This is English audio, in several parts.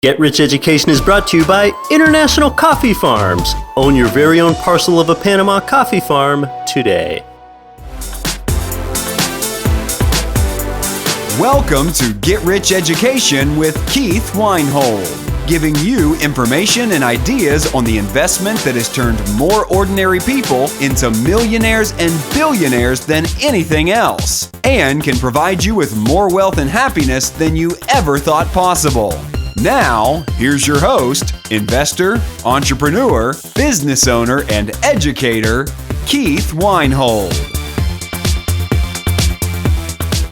Get Rich Education is brought to you by International Coffee Farms. Own your very own parcel of a Panama coffee farm today. Welcome to Get Rich Education with Keith Weinhold, giving you information and ideas on the investment that has turned more ordinary people into millionaires and billionaires than anything else, and can provide you with more wealth and happiness than you ever thought possible. Now, here's your host, investor, entrepreneur, business owner, and educator, Keith Weinhold.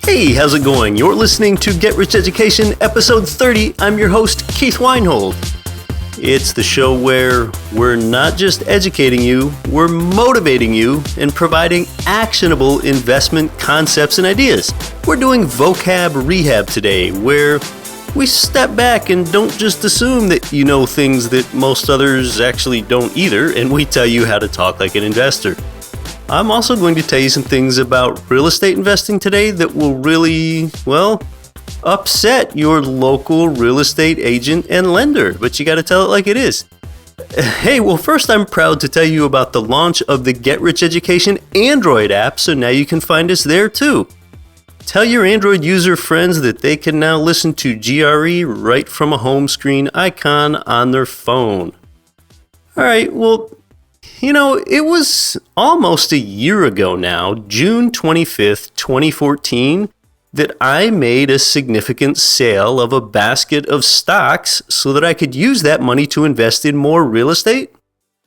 Hey, how's it going? You're listening to Get Rich Education, episode 30. I'm your host, Keith Weinhold. It's the show where we're not just educating you, we're motivating you and providing actionable investment concepts and ideas. We're doing Vocab Rehab today, where we step back and don't just assume that you know things that most others actually don't either, and we tell you how to talk like an investor. I'm also going to tell you some things about real estate investing today that will really, upset your local real estate agent and lender, but you got to tell it like it is. Hey, first I'm proud to tell you about the launch of the Get Rich Education Android app, so now you can find us there too. Tell your Android user friends that they can now listen to GRE right from a home screen icon on their phone. All right, it was almost a year ago now, June 25th, 2014, that I made a significant sale of a basket of stocks so that I could use that money to invest in more real estate.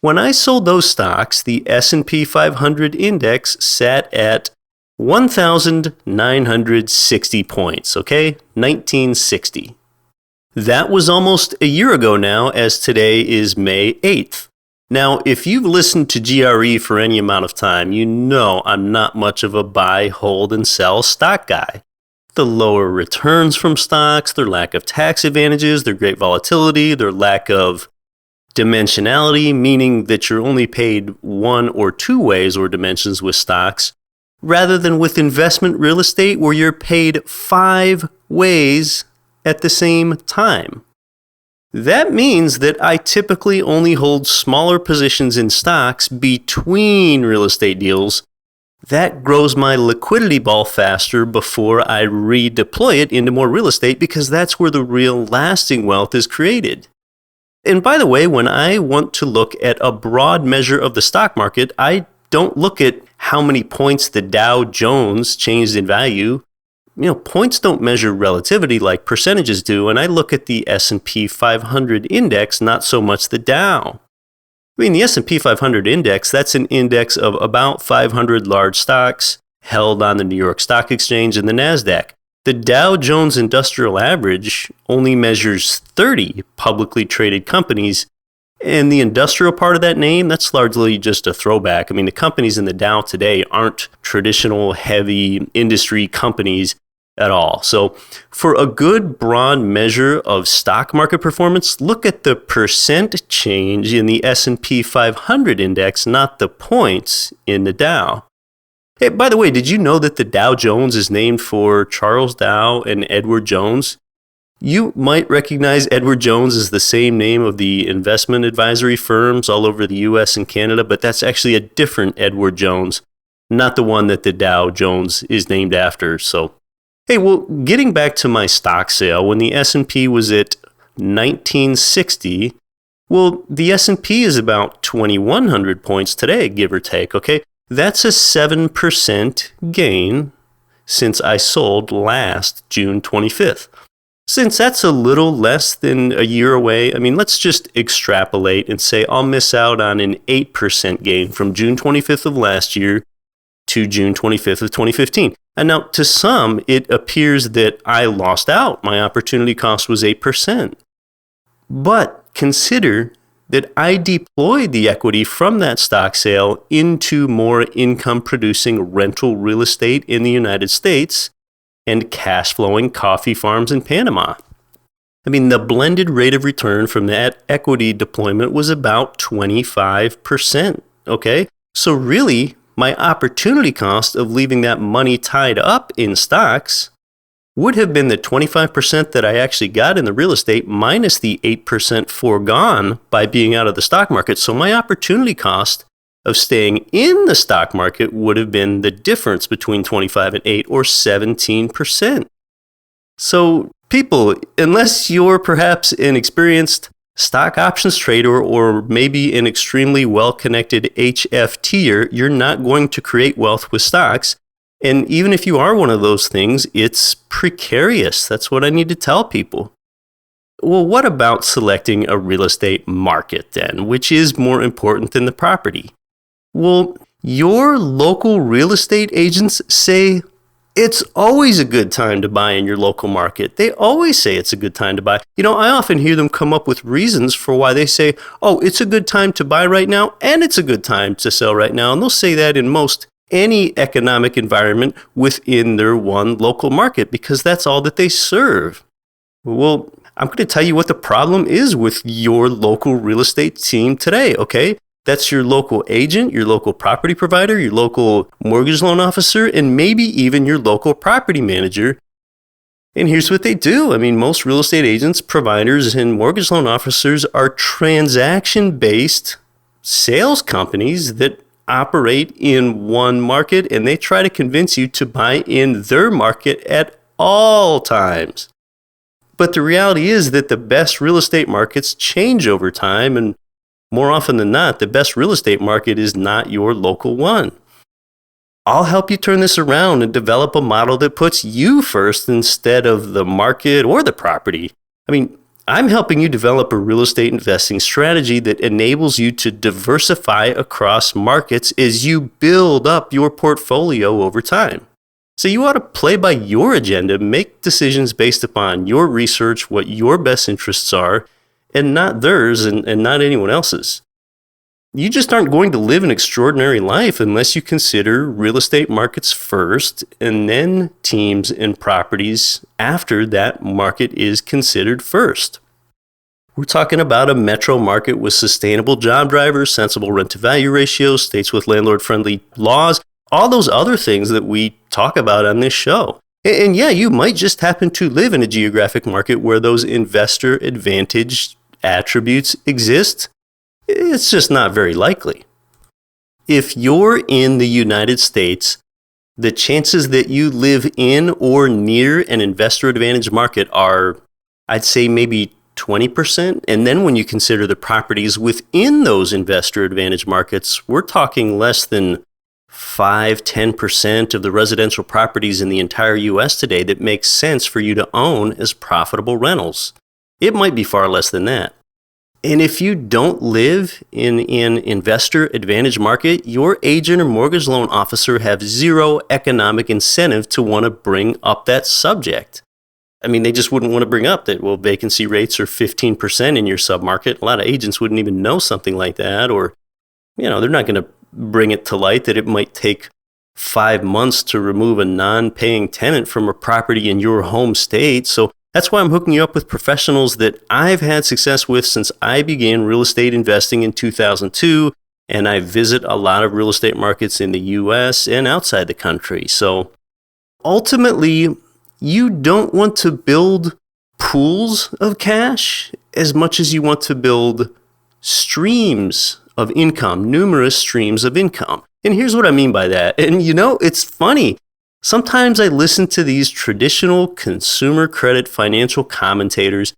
When I sold those stocks, the S&P 500 index sat at 1,960 points, okay? 1960. That was almost a year ago now, as today is May 8th. Now, if you've listened to GRE for any amount of time, you know I'm not much of a buy, hold, and sell stock guy. The lower returns from stocks, their lack of tax advantages, their great volatility, their lack of dimensionality, meaning that you're only paid one or two ways or dimensions with stocks, rather than with investment real estate where you're paid 5 ways at the same time. That means that I typically only hold smaller positions in stocks between real estate deals. That grows my liquidity ball faster before I redeploy it into more real estate, because that's where the real lasting wealth is created. And by the way, when I want to look at a broad measure of the stock market, I don't look at how many points the Dow Jones changed in value. Points don't measure relativity like percentages do, and I look at the S&P 500 index, not so much the Dow. The S&P 500 index, that's an index of about 500 large stocks held on the New York Stock Exchange and the NASDAQ. The Dow Jones Industrial Average only measures 30 publicly traded companies, and the industrial part of that name, that's largely just a throwback. The companies in the Dow today aren't traditional heavy industry companies at all. So for a good broad measure of stock market performance, look at the percent change in the S&P 500 index, not the points in the Dow. Hey, by the way, did you know that the Dow Jones is named for Charles Dow and Edward Jones? You might recognize Edward Jones as the same name of the investment advisory firms all over the US and Canada, but that's actually a different Edward Jones, not the one that the Dow Jones is named after. So, hey, getting back to my stock sale, when the S&P was at 1960, the S&P is about 2,100 points today, give or take, okay? That's a 7% gain since I sold last June 25th. Since that's a little less than a year away, let's just extrapolate and say I'll miss out on an 8% gain from June 25th of last year to June 25th of 2015. And now, to some, it appears that I lost out. My opportunity cost was 8%. But consider that I deployed the equity from that stock sale into more income-producing rental real estate in the United States and cash-flowing coffee farms in Panama. The blended rate of return from that equity deployment was about 25%, okay? So really, my opportunity cost of leaving that money tied up in stocks would have been the 25% that I actually got in the real estate minus the 8% foregone by being out of the stock market. So my opportunity cost of staying in the stock market would have been the difference between 25 and 8, or 17%. So people, unless you're perhaps an experienced stock options trader or maybe an extremely well-connected HFTer, you're not going to create wealth with stocks. And even if you are one of those things, it's precarious. That's what I need to tell people. Well, what about selecting a real estate market then, which is more important than the property? Well, your local real estate agents say it's always a good time to buy in your local market. They always say it's a good time to buy. I often hear them come up with reasons for why they say, oh, it's a good time to buy right now, and it's a good time to sell right now. And they'll say that in any economic environment within their one local market, because that's all that they serve. Well, I'm going to tell you what the problem is with your local real estate team today, okay? That's your local agent, your local property provider, your local mortgage loan officer, and maybe even your local property manager. And here's what they do. Most real estate agents, providers, and mortgage loan officers are transaction-based sales companies that operate in one market, and they try to convince you to buy in their market at all times. But the reality is that the best real estate markets change over time, and more often than not, the best real estate market is not your local one. I'll help you turn this around and develop a model that puts you first instead of the market or the property. I'm helping you develop a real estate investing strategy that enables you to diversify across markets as you build up your portfolio over time. So you ought to play by your agenda, make decisions based upon your research, what your best interests are, and not theirs and not anyone else's. You just aren't going to live an extraordinary life unless you consider real estate markets first and then teams and properties after that market is considered first. We're talking about a metro market with sustainable job drivers, sensible rent-to-value ratios, states with landlord-friendly laws, all those other things that we talk about on this show. And yeah, you might just happen to live in a geographic market where those investor advantage attributes exist. It's just not very likely. If you're in the United States, the chances that you live in or near an investor advantage market are, I'd say, maybe 20%. And then when you consider the properties within those investor advantage markets, we're talking less than 5-10% of the residential properties in the entire U.S. today that make sense for you to own as profitable rentals. It might be far less than that. And if you don't live in an investor advantage market, your agent or mortgage loan officer have zero economic incentive to want to bring up that subject. They just wouldn't want to bring up that, well, vacancy rates are 15% in your submarket. A lot of agents wouldn't even know something like that, or, they're not going to bring it to light that it might take 5 months to remove a non-paying tenant from a property in your home state. So that's why I'm hooking you up with professionals that I've had success with since I began real estate investing in 2002, and I visit a lot of real estate markets in the U.S. and outside the country. So ultimately, you don't want to build pools of cash as much as you want to build streams of income, numerous streams of income. And here's what I mean by that. And it's funny. Sometimes I listen to these traditional consumer credit financial commentators,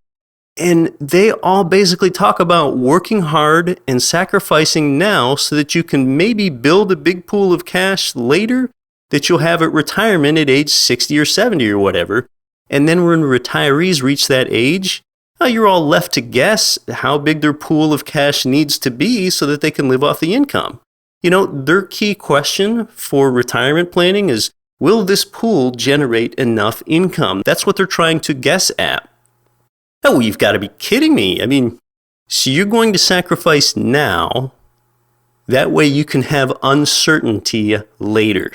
and they all basically talk about working hard and sacrificing now so that you can maybe build a big pool of cash later that you'll have at retirement at age 60 or 70 or whatever. And then when retirees reach that age, you're all left to guess how big their pool of cash needs to be so that they can live off the income. Their key question for retirement planning is, will this pool generate enough income? That's what they're trying to guess at. Oh, you've got to be kidding me. So you're going to sacrifice now, that way you can have uncertainty later.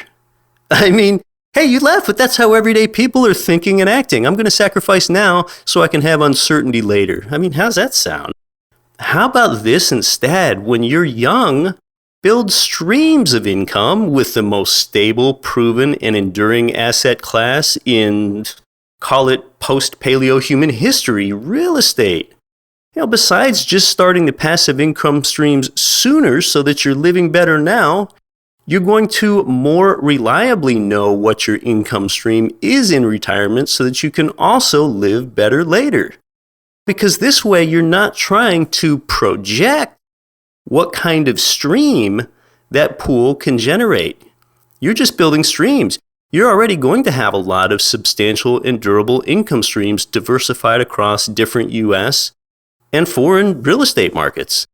Hey, you laugh, but that's how everyday people are thinking and acting. I'm going to sacrifice now so I can have uncertainty later. How's that sound? How about this instead? When you're young, build streams of income with the most stable, proven, and enduring asset class in Call it post-paleo human history real estate. Besides just starting the passive income streams sooner so that you're living better now, you're going to more reliably know what your income stream is in retirement so that you can also live better later. Because this way you're not trying to project what kind of stream that pool can generate. You're just building streams. You're already going to have a lot of substantial and durable income streams diversified across different U.S. and foreign real estate markets.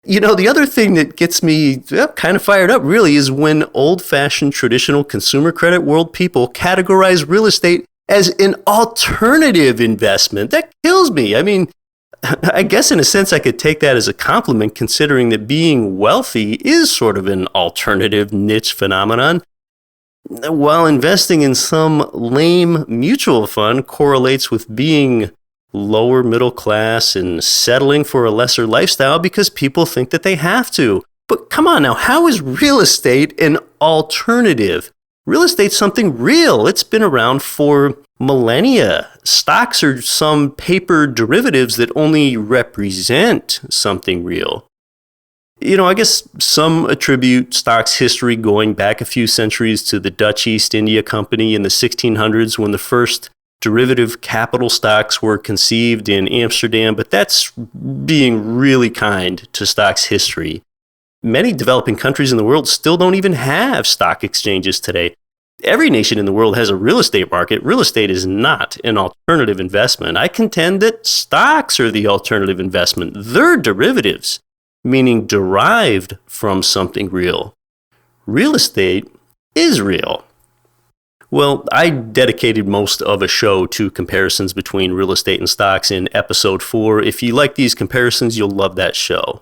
The other thing that gets me kind of fired up really is when old-fashioned traditional consumer credit world people categorize real estate as an alternative investment. That kills me. I guess in a sense I could take that as a compliment, considering that being wealthy is sort of an alternative niche phenomenon, while investing in some lame mutual fund correlates with being lower middle class and settling for a lesser lifestyle because people think that they have to. But come on now, how is real estate an alternative? Real estate's something real. It's been around for millennia. Stocks are some paper derivatives that only represent something real. I guess some attribute stocks' history going back a few centuries to the Dutch East India Company in the 1600s when the first derivative capital stocks were conceived in Amsterdam, but that's being really kind to stocks' history. Many developing countries in the world still don't even have stock exchanges today. Every nation in the world has a real estate market. Real estate is not an alternative investment. I contend that stocks are the alternative investment. They're derivatives, meaning derived from something real. Real estate is real. Well, I dedicated most of a show to comparisons between real estate and stocks in episode 4. If you like these comparisons, you'll love that show.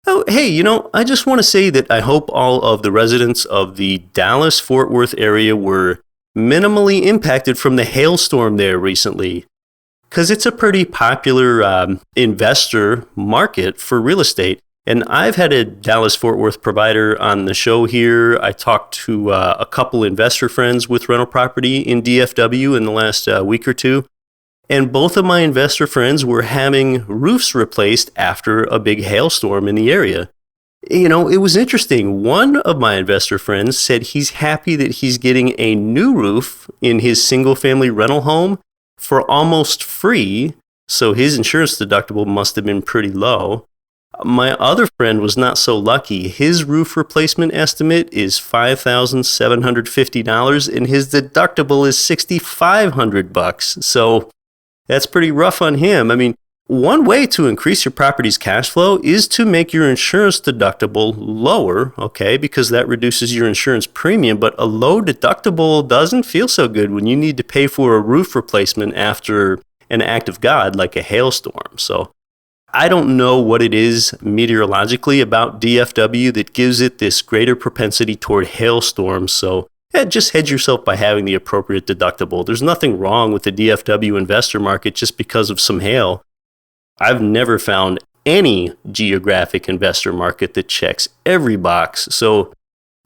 Oh, hey, I just want to say that I hope all of the residents of the Dallas-Fort Worth area were minimally impacted from the hailstorm there recently, because it's a pretty popular investor market for real estate. And I've had a Dallas-Fort Worth provider on the show here. I talked to a couple investor friends with rental property in DFW in the last week or two. And both of my investor friends were having roofs replaced after a big hailstorm in the area. It was interesting. One of my investor friends said he's happy that he's getting a new roof in his single-family rental home for almost free, so his insurance deductible must have been pretty low. My other friend was not so lucky. His roof replacement estimate is $5,750, and his deductible is $6,500. So that's pretty rough on him. One way to increase your property's cash flow is to make your insurance deductible lower, okay, because that reduces your insurance premium. But a low deductible doesn't feel so good when you need to pay for a roof replacement after an act of God like a hailstorm. So I don't know what it is meteorologically about DFW that gives it this greater propensity toward hailstorms. So just hedge yourself by having the appropriate deductible. There's nothing wrong with the DFW investor market just because of some hail. I've never found any geographic investor market that checks every box. So,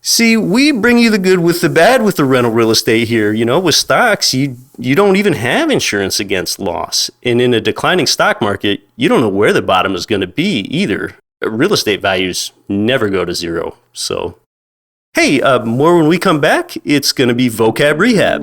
see, we bring you the good with the bad with the rental real estate here. With stocks, you don't even have insurance against loss. And in a declining stock market, you don't know where the bottom is going to be either. Real estate values never go to zero. So, hey, more when we come back. It's going to be Vocab Rehab.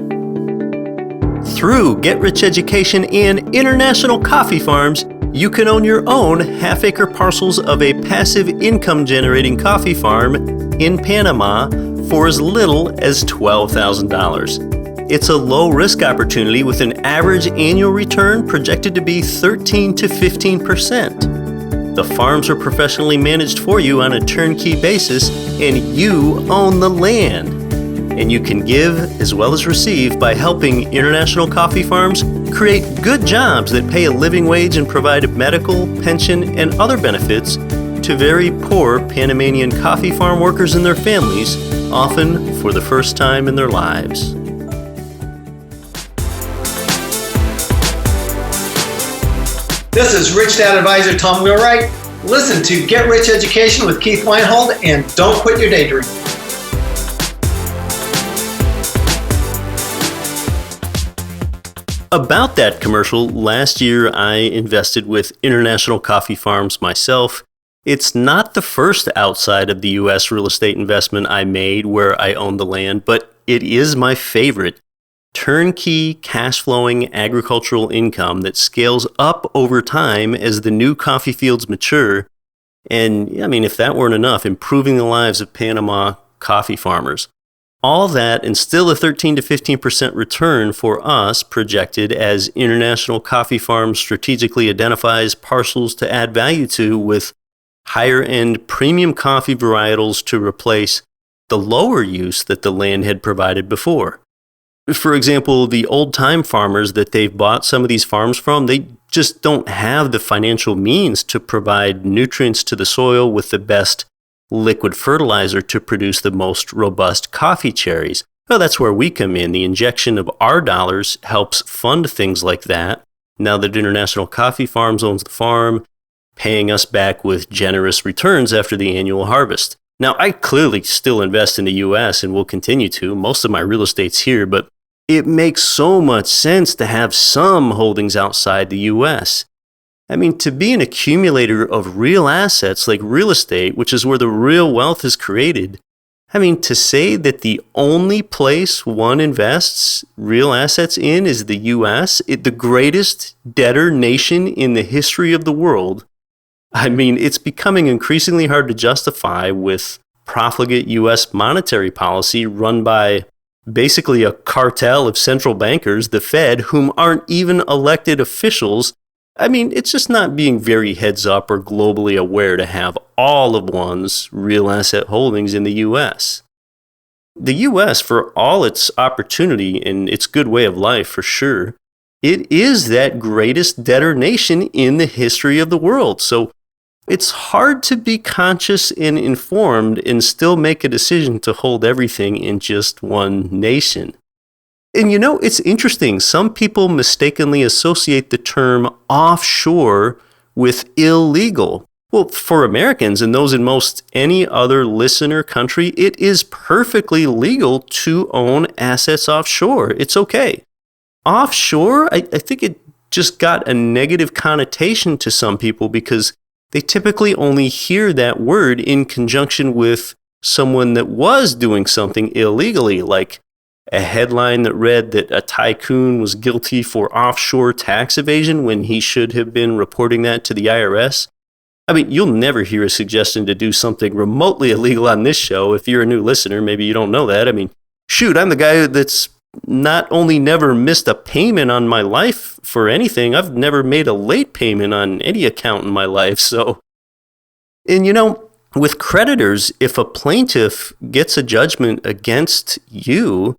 Through Get Rich Education and International Coffee Farms, you can own your own half-acre parcels of a passive income-generating coffee farm in Panama for as little as $12,000. It's a low-risk opportunity with an average annual return projected to be 13 to 15%. The farms are professionally managed for you on a turnkey basis, and you own the land. And you can give as well as receive by helping International Coffee Farms create good jobs that pay a living wage and provide medical, pension, and other benefits to very poor Panamanian coffee farm workers and their families, often for the first time in their lives. This is Rich Dad Advisor Tom Wheelwright. Listen to Get Rich Education with Keith Weinhold and don't quit your daydream. About that commercial, last year I invested with International Coffee Farms myself. It's not the first outside of the U.S. real estate investment I made where I own the land, but it is my favorite. Turnkey, cash-flowing agricultural income that scales up over time as the new coffee fields mature. And, I mean, if that weren't enough, improving the lives of Panama coffee farmers. All that and still a 13 to 15% return for us projected as International Coffee Farms strategically identifies parcels to add value to with higher-end premium coffee varietals to replace the lower use that the land had provided before. For example, the old-time farmers that they've bought some of these farms from, they just don't have the financial means to provide nutrients to the soil with the best liquid fertilizer to produce the most robust coffee cherries. Well, that's where we come in. The injection of our dollars helps fund things like that. Now that International Coffee Farms owns the farm, paying us back with generous returns after the annual harvest. Now, I clearly still invest in the U.S. and will continue to. Most of my real estate's here, but it makes so much sense to have some holdings outside the U.S. I mean, to be an accumulator of real assets like real estate, which is where the real wealth is created, I mean, to say that the only place one invests real assets in is the U.S., the greatest debtor nation in the history of the world, I mean, it's becoming increasingly hard to justify with profligate U.S. monetary policy run by basically a cartel of central bankers, the Fed, whom aren't even elected officials. I mean, it's just not being very heads up or globally aware to have all of one's real asset holdings in the U.S. The U.S., for all its opportunity and its good way of life for sure, it is that greatest debtor nation in the history of the world. So it's hard to be conscious and informed and still make a decision to hold everything in just one nation. And you know, it's interesting. Some people mistakenly associate the term offshore with illegal. Well, for Americans and those in most any other listener country, it is perfectly legal to own assets offshore. It's okay. Offshore, I think it just got a negative connotation to some people because they typically only hear that word in conjunction with someone that was doing something illegally, like a headline that read that a tycoon was guilty for offshore tax evasion when he should have been reporting that to the IRS. I mean, you'll never hear a suggestion to do something remotely illegal on this show. If you're a new listener, maybe you don't know that. I mean, shoot, I'm the guy that's not only never missed a payment on my life for anything, I've never made a late payment on any account in my life. So, and you know, with creditors, if a plaintiff gets a judgment against you,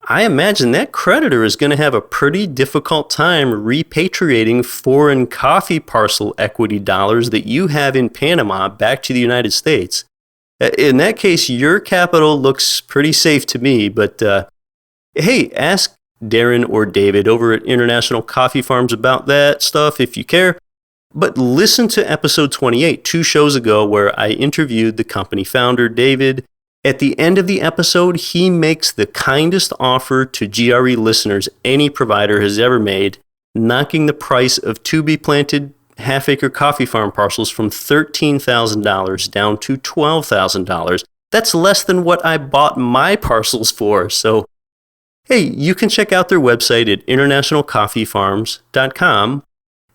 I imagine that creditor is going to have a pretty difficult time repatriating foreign coffee parcel equity dollars that you have in Panama back to the United States. In that case, your capital looks pretty safe to me, but hey, ask Darren or David over at International Coffee Farms about that stuff if you care. But listen to episode 28, 2 shows ago, where I interviewed the company founder, David. At the end of the episode, he makes the kindest offer to GRE listeners any provider has ever made, knocking the price of to-be-planted half-acre coffee farm parcels from $13,000 down to $12,000. That's less than what I bought my parcels for. So, hey, you can check out their website at internationalcoffeefarms.com.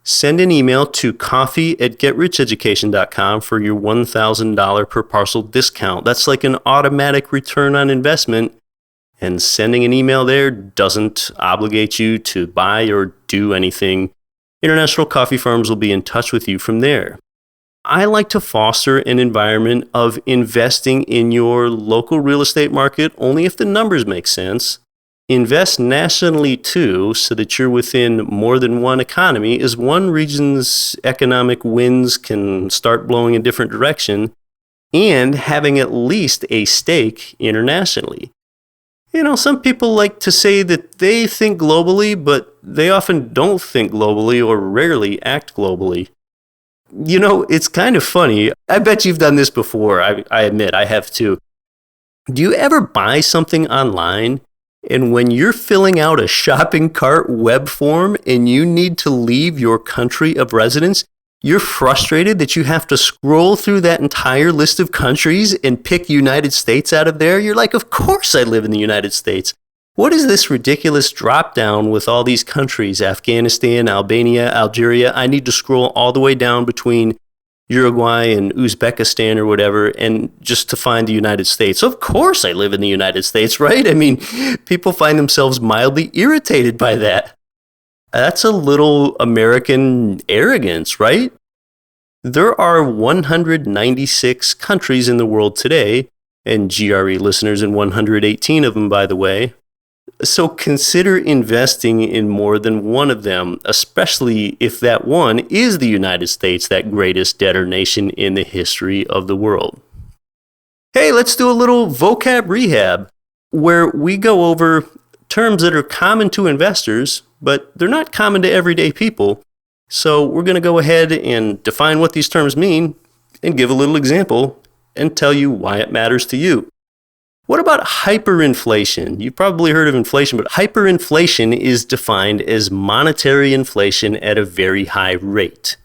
Send an email to coffee@getricheducation.com for your $1,000 per parcel discount. That's like an automatic return on investment. And sending an email there doesn't obligate you to buy or do anything. International Coffee Farms will be in touch with you from there. I like to foster an environment of investing in your local real estate market only if the numbers make sense. Invest nationally too, so that you're within more than one economy, as one region's economic winds can start blowing a different direction, and having at least a stake internationally. You know, some people like to say that they think globally, but they often don't think globally or rarely act globally. You know, it's kind of funny. I bet you've done this before. I admit I have too. Do you ever buy something online And when you're filling out a shopping cart web form and you need to leave your country of residence, you're frustrated that you have to scroll through that entire list of countries and pick United States out of there. You're like, of course I live in the United States. What is this ridiculous drop down with all these countries? Afghanistan, Albania, Algeria. I need to scroll all the way down between Uruguay and Uzbekistan or whatever, and just to find the United States. Of course I live in the United States, right? I mean, people find themselves mildly irritated by that. That's a little American arrogance, right? There are 196 countries in the world today, and GRE listeners in 118 of them, by the way. So consider investing in more than one of them, especially if that one is the United States, that greatest debtor nation in the history of the world. Hey, let's do a little vocab rehab, where we go over terms that are common to investors, but they're not common to everyday people. So we're going to go ahead and define what these terms mean and give a little example and tell you why it matters to you. What about hyperinflation? You've probably heard of inflation, but hyperinflation is defined as monetary inflation at a very high rate.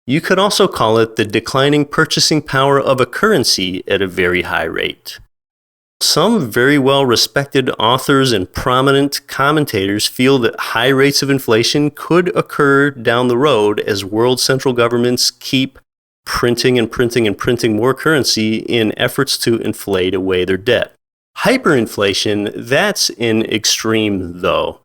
You could also call it the declining purchasing power of a currency at a very high rate. Some very well-respected authors and prominent commentators feel that high rates of inflation could occur down the road as world central governments keep printing and printing and printing more currency in efforts to inflate away their debt. Hyperinflation, that's an extreme though.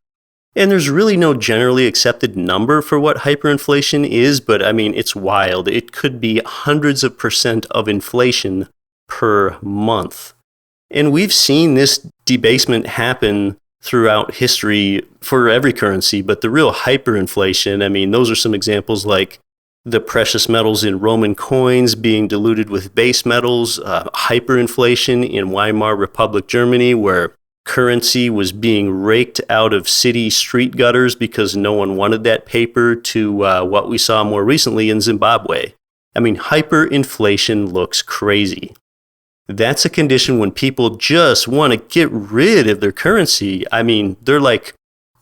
And there's really no generally accepted number for what hyperinflation is, but I mean, it's wild. It could be hundreds of % of inflation per month. And we've seen this debasement happen throughout history for every currency, but the real hyperinflation, I mean, those are some examples like the precious metals in Roman coins being diluted with base metals, hyperinflation in Weimar Republic Germany, where currency was being raked out of city street gutters because no one wanted that paper, to what we saw more recently in Zimbabwe. I mean, hyperinflation looks crazy. That's a condition when people just want to get rid of their currency. I mean, they're like,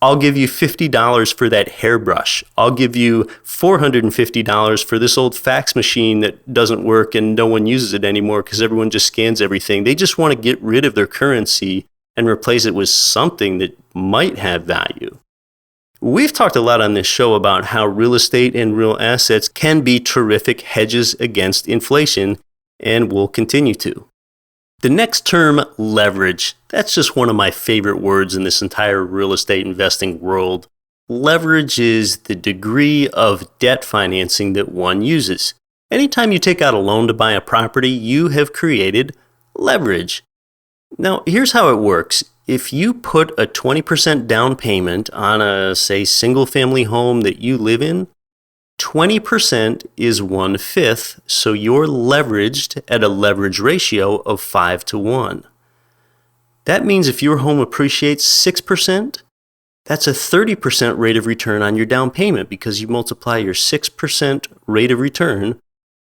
I'll give you $50 for that hairbrush. I'll give you $450 for this old fax machine that doesn't work and no one uses it anymore because everyone just scans everything. They just want to get rid of their currency and replace it with something that might have value. We've talked a lot on this show about how real estate and real assets can be terrific hedges against inflation, and will continue to. The next term, leverage. That's just one of my favorite words in this entire real estate investing world. Leverage is the degree of debt financing that one uses. Anytime you take out a loan to buy a property, you have created leverage. Now, here's how it works. If you put a 20% down payment on a, say, single-family home that you live in, 20% is 1/5, so you're leveraged at a leverage ratio of 5 to 1. That means if your home appreciates 6%, that's a 30% rate of return on your down payment because you multiply your 6% rate of return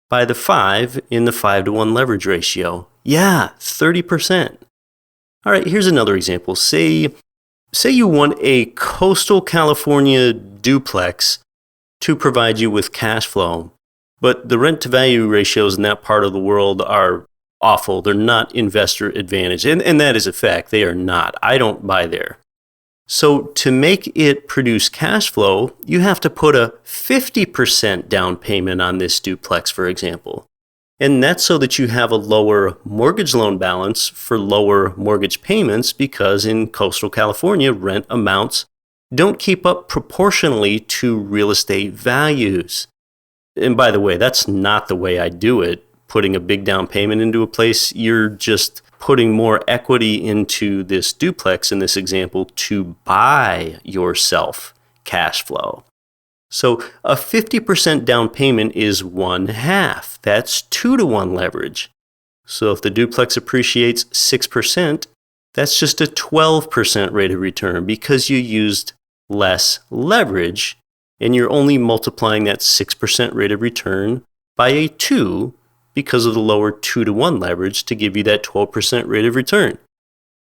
by the 5 in the 5 to 1 leverage ratio. Yeah, 30%. All right, here's another example. Say you want a coastal California duplex to provide you with cash flow, but the rent-to-value ratios in that part of the world are awful. They're not investor advantage, and that is a fact. They are not. I don't buy there. So to make it produce cash flow, you have to put a 50% down payment on this duplex, for example. And that's so that you have a lower mortgage loan balance for lower mortgage payments, because in coastal California, rent amounts don't keep up proportionally to real estate values. And by the way, that's not the way I do it. Putting a big down payment into a place, you're just putting more equity into this duplex in this example to buy yourself cash flow. So a 50% down payment is 1/2. That's 2 to 1 leverage. So if the duplex appreciates 6%, that's just a 12% rate of return because you used less leverage, and you're only multiplying that 6% rate of return by a 2 because of the lower 2 to 1 leverage to give you that 12% rate of return.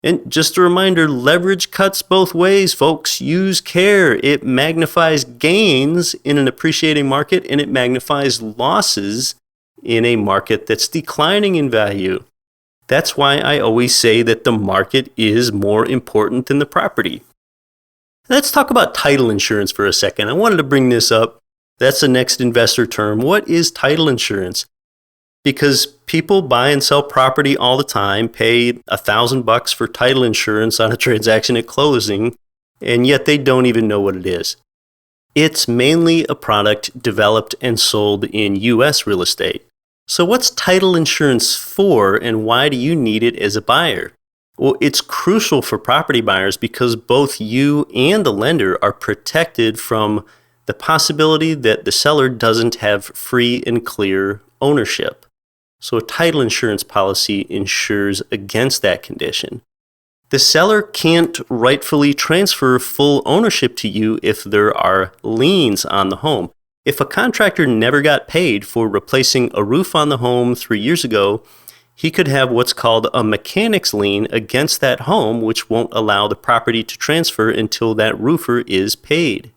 And just a reminder, leverage cuts both ways, folks. Use care. It magnifies gains in an appreciating market, and it magnifies losses in a market that's declining in value. That's why I always say that the market is more important than the property. Let's talk about title insurance for a second. I wanted to bring this up. That's the next investor term. What is title insurance? Because people buy and sell property all the time, pay $1,000 for title insurance on a transaction at closing, and yet they don't even know what it is. It's mainly a product developed and sold in U.S. real estate. So what's title insurance for, and why do you need it as a buyer? Well, it's crucial for property buyers because both you and the lender are protected from the possibility that the seller doesn't have free and clear ownership. So a title insurance policy insures against that condition. The seller can't rightfully transfer full ownership to you if there are liens on the home. If a contractor never got paid for replacing a roof on the home 3 years ago, he could have what's called a mechanic's lien against that home, which won't allow the property to transfer until that roofer is paid.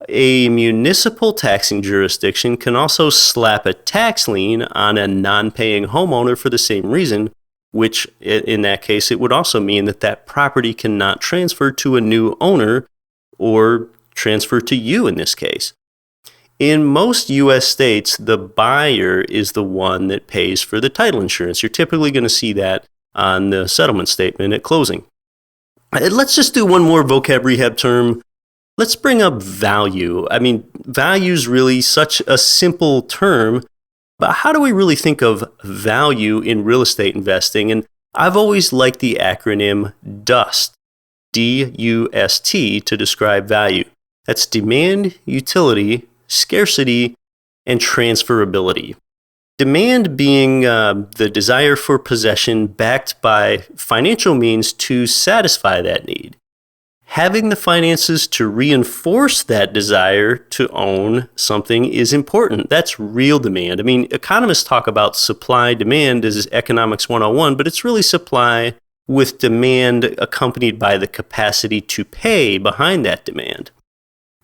A municipal taxing jurisdiction can also slap a tax lien on a non-paying homeowner for the same reason, which in that case, it would also mean that that property cannot transfer to a new owner or transfer to you in this case. In most U.S. states, the buyer is the one that pays for the title insurance. You're typically going to see that on the settlement statement at closing. Let's just do one more vocab rehab term. Let's bring up value. Value is really such a simple term, but how do we really think of value in real estate investing? And I've always liked the acronym DUST, D-U-S-T, to describe value. That's demand, utility, scarcity, and transferability. Demand being the desire for possession backed by financial means to satisfy that need. Having the finances to reinforce that desire to own something is important. That's real demand. Economists talk about supply demand as economics 101, but it's really supply with demand accompanied by the capacity to pay behind that demand.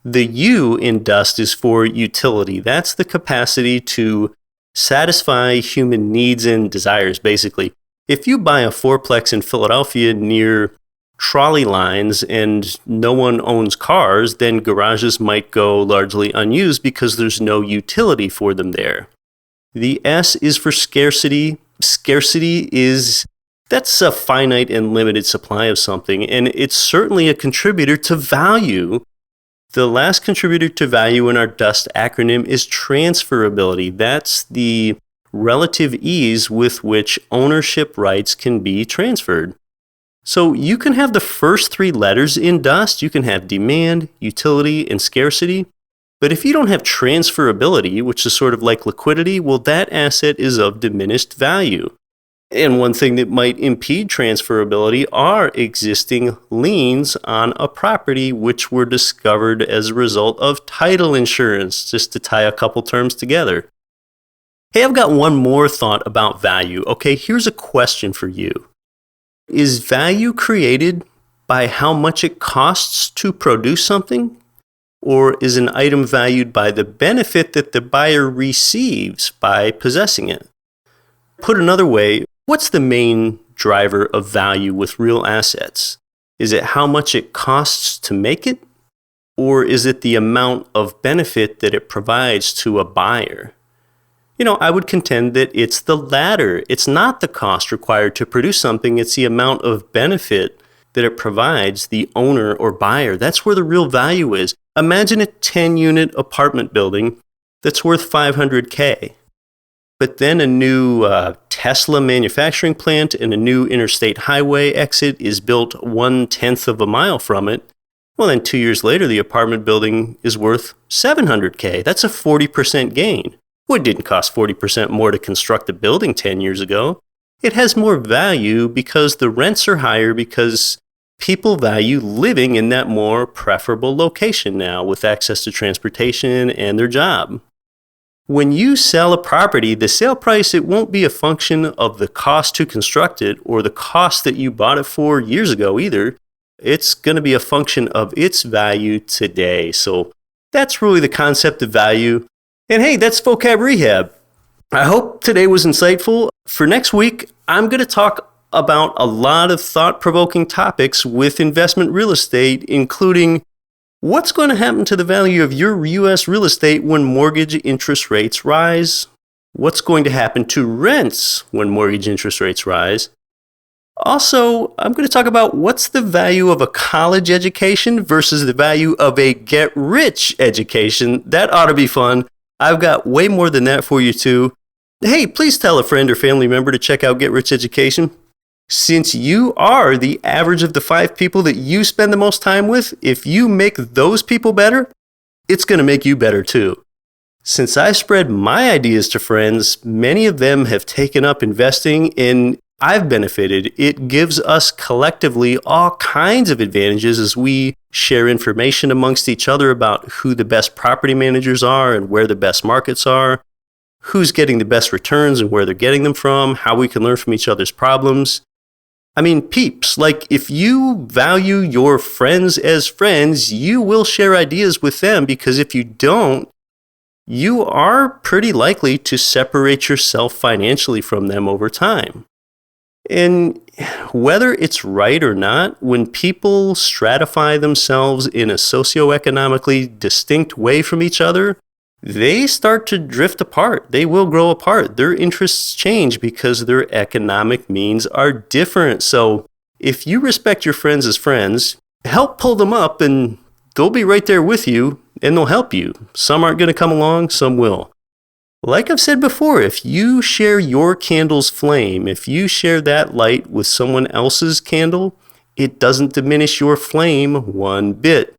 The U in DUST is for utility. That's the capacity to satisfy human needs and desires, basically. If you buy a fourplex in Philadelphia near trolley lines and no one owns cars, then garages might go largely unused because there's no utility for them there. The S is for scarcity. Scarcity that's a finite and limited supply of something, and it's certainly a contributor to value. The last contributor to value in our DUST acronym is transferability. That's the relative ease with which ownership rights can be transferred. So you can have the first three letters in DUST. You can have demand, utility, and scarcity. But if you don't have transferability, which is sort of like liquidity, well, that asset is of diminished value. And one thing that might impede transferability are existing liens on a property which were discovered as a result of title insurance, just to tie a couple terms together. Hey, I've got one more thought about value. Okay, here's a question for you. Is value created by how much it costs to produce something? Or is an item valued by the benefit that the buyer receives by possessing it? Put another way, what's the main driver of value with real assets? Is it how much it costs to make it? Or is it the amount of benefit that it provides to a buyer? I would contend that it's the latter. It's not the cost required to produce something. It's the amount of benefit that it provides the owner or buyer. That's where the real value is. Imagine a 10-unit apartment building that's worth $500K. But then a new Tesla manufacturing plant and a new interstate highway exit is built 1/10 of a mile from it. Well, then 2 years later, the apartment building is worth $700K. That's a 40% gain. Well, it didn't cost 40% more to construct the building 10 years ago. It has more value because the rents are higher because people value living in that more preferable location now with access to transportation and their job. When you sell a property, the sale price, it won't be a function of the cost to construct it or the cost that you bought it for years ago either. It's going to be a function of its value today. So that's really the concept of value. And hey, that's Vocab Rehab. I hope today was insightful. For next week, I'm going to talk about a lot of thought-provoking topics with investment real estate, including what's going to happen to the value of your U.S. real estate when mortgage interest rates rise? What's going to happen to rents when mortgage interest rates rise? Also, I'm going to talk about what's the value of a college education versus the value of a get-rich education. That ought to be fun. I've got way more than that for you too. Hey, please tell a friend or family member to check out Get Rich Education. Since you are the average of the 5 people that you spend the most time with, if you make those people better, it's going to make you better too. Since I spread my ideas to friends, many of them have taken up investing and I've benefited. It gives us collectively all kinds of advantages as we share information amongst each other about who the best property managers are and where the best markets are, who's getting the best returns and where they're getting them from, how we can learn from each other's problems. I mean, peeps, like if you value your friends as friends, you will share ideas with them, because if you don't, you are pretty likely to separate yourself financially from them over time. And whether it's right or not, when people stratify themselves in a socioeconomically distinct way from each other, they start to drift apart. They will grow apart. Their interests change because their economic means are different. So if you respect your friends as friends, help pull them up and they'll be right there with you and they'll help you. Some aren't going to come along, some will. Like I've said before, if you share your candle's flame, if you share that light with someone else's candle, it doesn't diminish your flame one bit.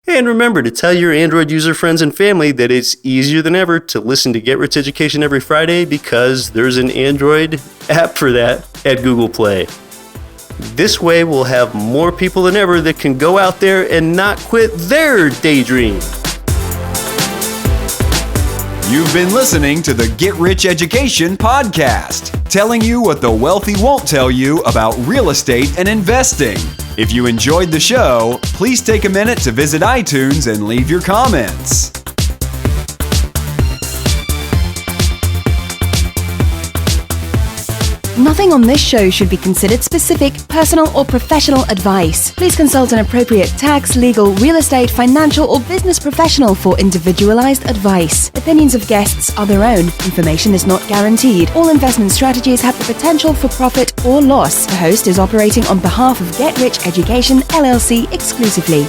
And remember to tell your Android user friends and family that it's easier than ever to listen to Get Rich Education every Friday, because there's an Android app for that at Google Play. This way we'll have more people than ever that can go out there and not quit their daydream. You've been listening to the Get Rich Education podcast, telling you what the wealthy won't tell you about real estate and investing. If you enjoyed the show, please take a minute to visit iTunes and leave your comments. Nothing on this show should be considered specific, personal, or professional advice. Please consult an appropriate tax, legal, real estate, financial, or business professional for individualized advice. Opinions of guests are their own. Information is not guaranteed. All investment strategies have the potential for profit or loss. The host is operating on behalf of Get Rich Education, LLC exclusively.